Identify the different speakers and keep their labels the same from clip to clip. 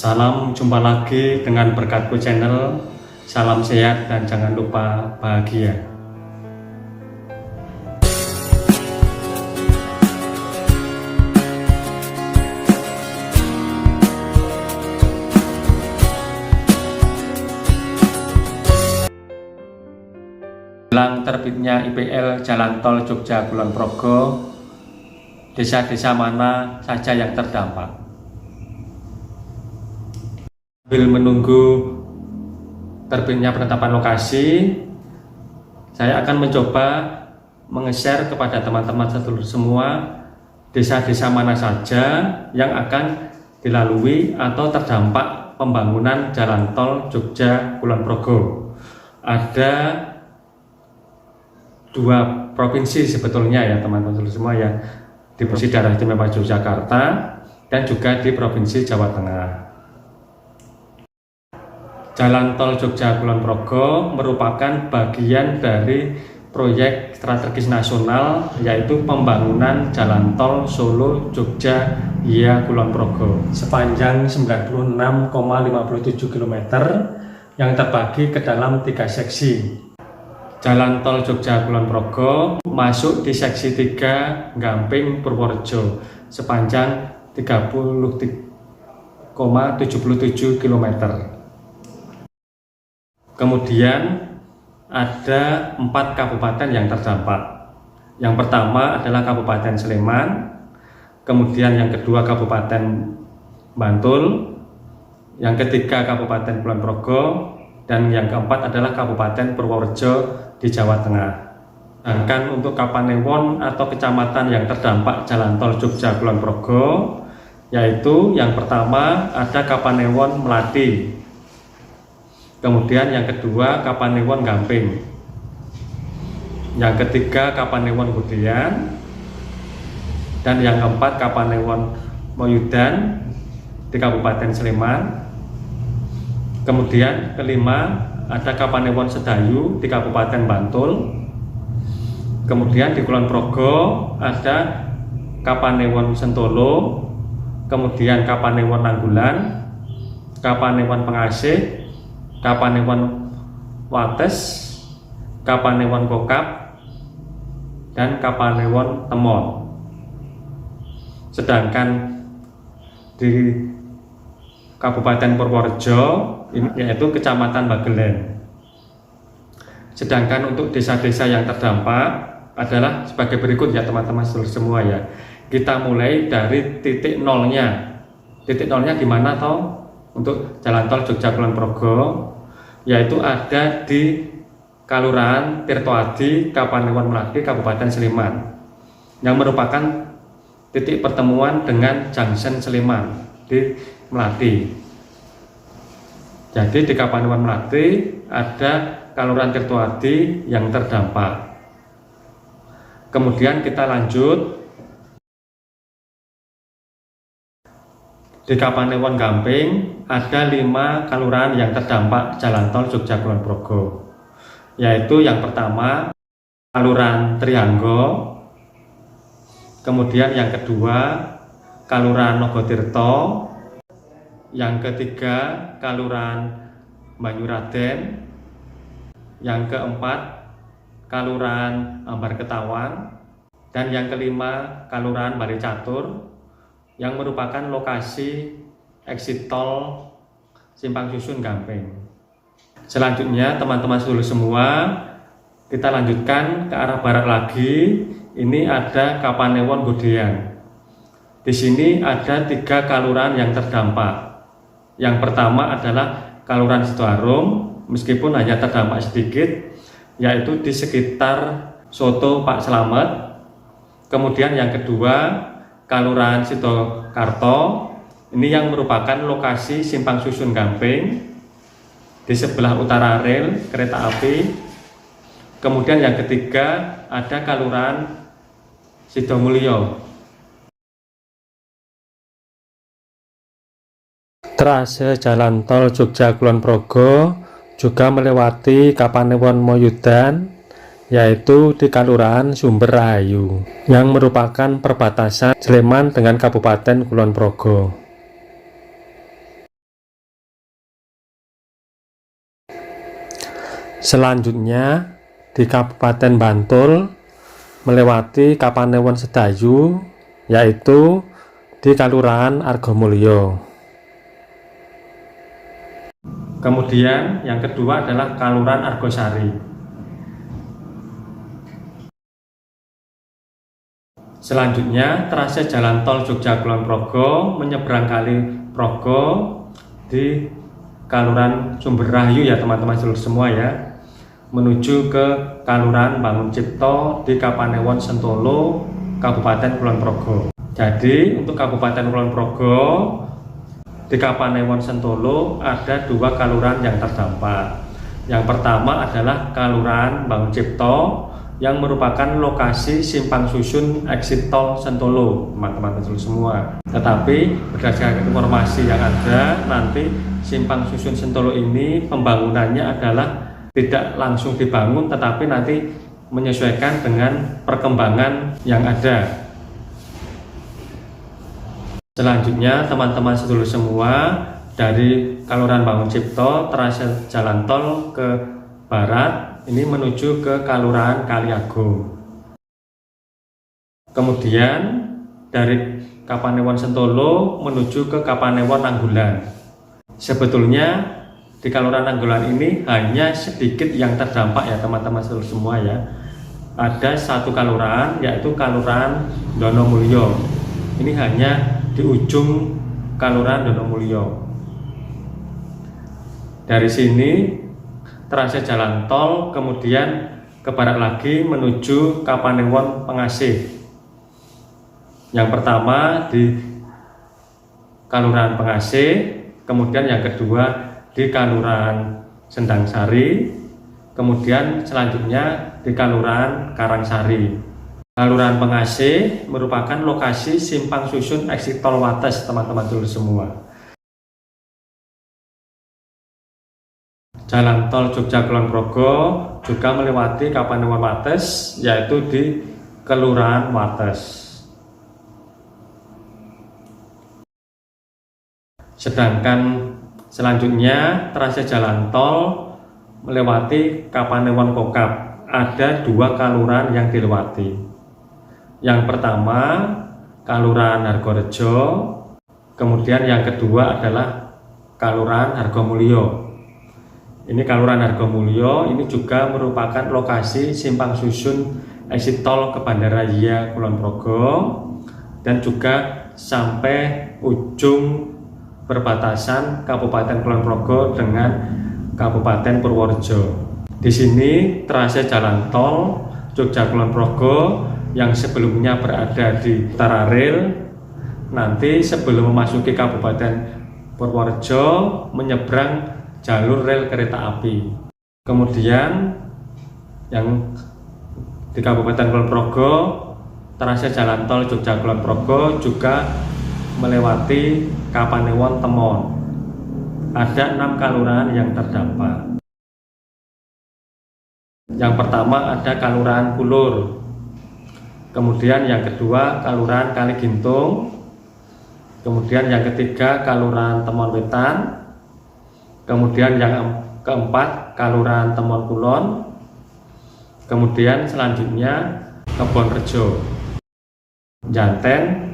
Speaker 1: Salam jumpa lagi dengan Berkatku Channel. Salam sehat dan jangan lupa bahagia. Jelang terbitnya IPL Jalan Tol Jogja Kulon Progo, desa-desa mana saja yang terdampak? Sambil menunggu terbitnya penetapan lokasi, saya akan mencoba menge-share kepada teman-teman sedulur semua desa-desa mana saja yang akan dilalui atau terdampak pembangunan jalan tol Jogja Kulon Progo. Ada dua provinsi sebetulnya ya teman-teman sedulur semua ya, di Provinsi Daerah Istimewa Yogyakarta dan juga di Provinsi Jawa Tengah. Jalan tol Jogja Kulon Progo merupakan bagian dari proyek strategis nasional, yaitu pembangunan jalan tol Solo Jogja via Kulon Progo sepanjang 96,57 km yang terbagi ke dalam 3 seksi. Jalan tol Jogja Kulon Progo masuk di seksi 3 Gamping Purworejo sepanjang 30,77 km. Kemudian ada 4 kabupaten yang terdampak. Yang pertama adalah Kabupaten Sleman, kemudian yang kedua Kabupaten Bantul, yang ketiga Kabupaten Kulon Progo, dan yang keempat adalah Kabupaten Purworejo di Jawa Tengah. Sedangkan untuk Kapanewon atau kecamatan yang terdampak jalan tol Jogja Kulon Progo, yaitu yang pertama ada Kapanewon Melati, kemudian yang kedua Kapanewon Gamping, yang ketiga Kapanewon Budian, dan yang keempat Kapanewon Moyudan di Kabupaten Sleman. Kemudian kelima ada Kapanewon Sedayu di Kabupaten Bantul. Kemudian di Kulon Progo ada Kapanewon Sentolo, kemudian Kapanewon Nanggulan, Kapanewon Pengasih, Kapanewon Wates, Kapanewon Kokap, dan Kapanewon Temon. Sedangkan di Kabupaten Purworejo yaitu Kecamatan Bagelen. Sedangkan untuk desa-desa yang terdampak adalah sebagai berikut ya teman-teman semua ya. Kita mulai dari titik nolnya. Titik nolnya di mana toh? Untuk jalan tol Jogja Kulon Progo, yaitu ada di Kalurahan Tirtoadi, Kapanewon Melati, Kabupaten Sleman, yang merupakan titik pertemuan dengan Junction Sleman di Melati. Jadi di Kapanewon Melati ada Kalurahan Tirtoadi yang terdampak. Kemudian kita lanjut di Kapanewon Gamping ada 5 kalurahan yang terdampak jalan tol Jogja Kulon Progo, yaitu yang pertama Kalurahan Trihanggo, kemudian yang kedua Kalurahan Nogotirto, yang ketiga Kalurahan Banyuraden, yang keempat Kalurahan Ambar Ketawang, dan yang kelima Kalurahan Baricatur, yang merupakan lokasi exit tol Simpang Susun Gamping. Selanjutnya teman-teman sedulur semua, kita lanjutkan ke arah barat lagi. Ini ada Kapanewon Budian. Di sini ada 3 kalurahan yang terdampak. Yang pertama adalah Kalurahan Sidoarum, meskipun hanya terdampak sedikit, yaitu di sekitar Soto Pak Slamet. Kemudian yang kedua Kalurahan Sidokarto, ini yang merupakan lokasi Simpang Susun Gamping di sebelah utara rel kereta api. Kemudian yang ketiga ada Kalurahan Sidomulyo. Trase jalan tol Jogja Kulon Progo juga melewati Kapanewon Moyudan, yaitu di Kalurahan Sumber Rahayu, yang merupakan perbatasan Sleman dengan Kabupaten Kulon Progo. Selanjutnya di Kabupaten Bantul melewati Kapanewon Sedayu, yaitu di Kelurahan Argomulyo. Kemudian yang kedua adalah Kelurahan Argosari. Selanjutnya trase jalan tol Jogja Kulon Progo menyeberang Kali Progo di Kelurahan Sumber Rahayu ya teman-teman semua ya, menuju ke Kelurahan Bangun Cipto di Kapanewon Sentolo, Kabupaten Kulon Progo. Jadi untuk Kabupaten Kulon Progo di Kapanewon Sentolo ada dua kelurahan yang terdampak. Yang pertama adalah Kelurahan Bangun Cipto yang merupakan lokasi simpang susun exit tol Sentolo, teman-teman semua. Tetapi berdasarkan informasi yang ada, nanti simpang susun Sentolo ini pembangunannya adalah tidak langsung dibangun, tetapi nanti menyesuaikan dengan perkembangan yang ada. Selanjutnya teman-teman sedulur semua, dari Kelurahan Bangun Cipto trase jalan tol ke barat ini menuju ke Kelurahan Kaliagung. Kemudian dari Kapanewon Sentolo menuju ke Kapanewon Nanggulan. Sebetulnya di Kelurahan Nanggulan ini hanya sedikit yang terdampak ya teman-teman sedulur semua ya. Ada satu kelurahan yaitu Kelurahan Donomulyo. Ini hanya di ujung Kelurahan Donomulyo. Dari sini trase jalan tol kemudian ke barat lagi menuju Kapanewon Pengasih. Yang pertama di Kelurahan Pengasih, kemudian yang kedua di Kelurahan Sendangsari, kemudian selanjutnya di Kelurahan Karangsari. Kelurahan Pengasih merupakan lokasi simpang susun exit tol Wates teman-teman dulu semua. Jalan tol Jogja Kulon Progo juga melewati Kapanewon Wates, yaitu di Kelurahan Wates. Sedangkan selanjutnya trase jalan tol melewati Kapanewon Kokap. Ada dua kelurahan yang dilewati. Yang pertama Kelurahan Hargorejo, kemudian yang kedua adalah Kelurahan Argomulyo. Ini Kelurahan Argomulyo ini juga merupakan lokasi simpang susun exit tol ke Bandaraya Kulon Progo dan juga sampai ujung perbatasan Kabupaten Kulon Progo dengan Kabupaten Purworejo. Di sini trase jalan tol Jogja Kulon Progo yang sebelumnya berada di utara rel, nanti sebelum memasuki Kabupaten Purworejo menyeberang jalur rel kereta api. Kemudian yang di Kabupaten Kulon Progo trase jalan tol Jogja Kulon Progo juga melewati Kapanewon Temon. Ada 6 kelurahan yang terdampak. Yang pertama ada Kelurahan Kulur, kemudian yang kedua Kelurahan Kaligintung, kemudian yang ketiga Kelurahan Temon Wetan, kemudian yang keempat Kelurahan Temon Kulon, kemudian selanjutnya Kebonrejo, Janten,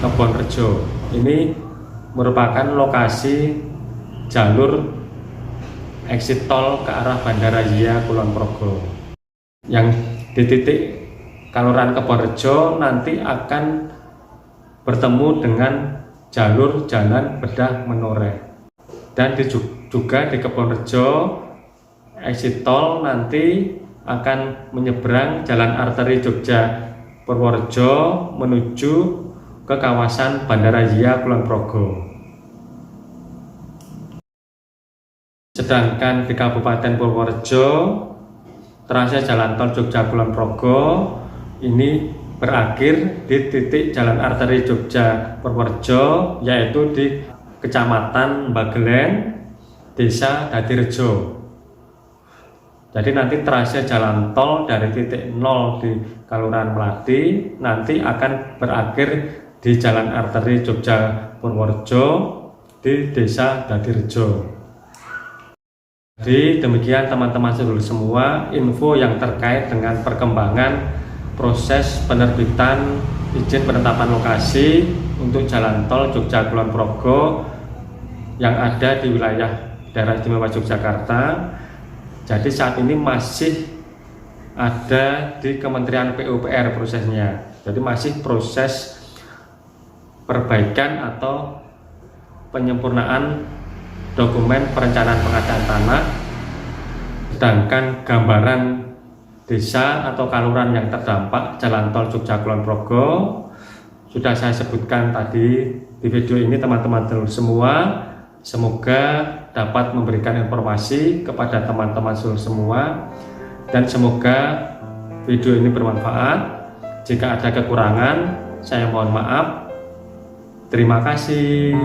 Speaker 1: Kebonrejo. Ini merupakan lokasi jalur exit tol ke arah Bandaraya Kulon Progo. Yang di titik Kelurahan Kebonrejo nanti akan bertemu dengan jalur jalan Bedah Menoreh. Dan juga di Kebonrejo exit tol nanti akan menyeberang jalan arteri Jogja Purworejo menuju ke kawasan Bandaraya Kulon Progo. Sedangkan di Kabupaten Purworejo trase jalan tol Jogja Kulon Progo ini berakhir di titik jalan arteri Jogja Purworejo, yaitu di Kecamatan Bagelen, Desa Dadirejo. Jadi nanti trase jalan tol dari titik 0 di Kelurahan Melati nanti akan berakhir di jalan arteri Jogja Purworejo di Desa Dadirejo. Jadi demikian teman-teman seluruh semua info yang terkait dengan perkembangan proses penerbitan izin penetapan lokasi untuk jalan tol Jogja Kulon Progo yang ada di wilayah daerah istimewa Yogyakarta. Jadi saat ini masih ada di Kementerian PUPR prosesnya. Jadi masih proses perbaikan atau penyempurnaan dokumen perencanaan pengadaan tanah, sedangkan gambaran desa atau kelurahan yang terdampak jalan tol Jogja Kulon Progo sudah saya sebutkan tadi di video ini teman-teman semua. Semoga dapat memberikan informasi kepada teman-teman semua dan semoga video ini bermanfaat. Jika ada kekurangan saya mohon maaf. Terima kasih.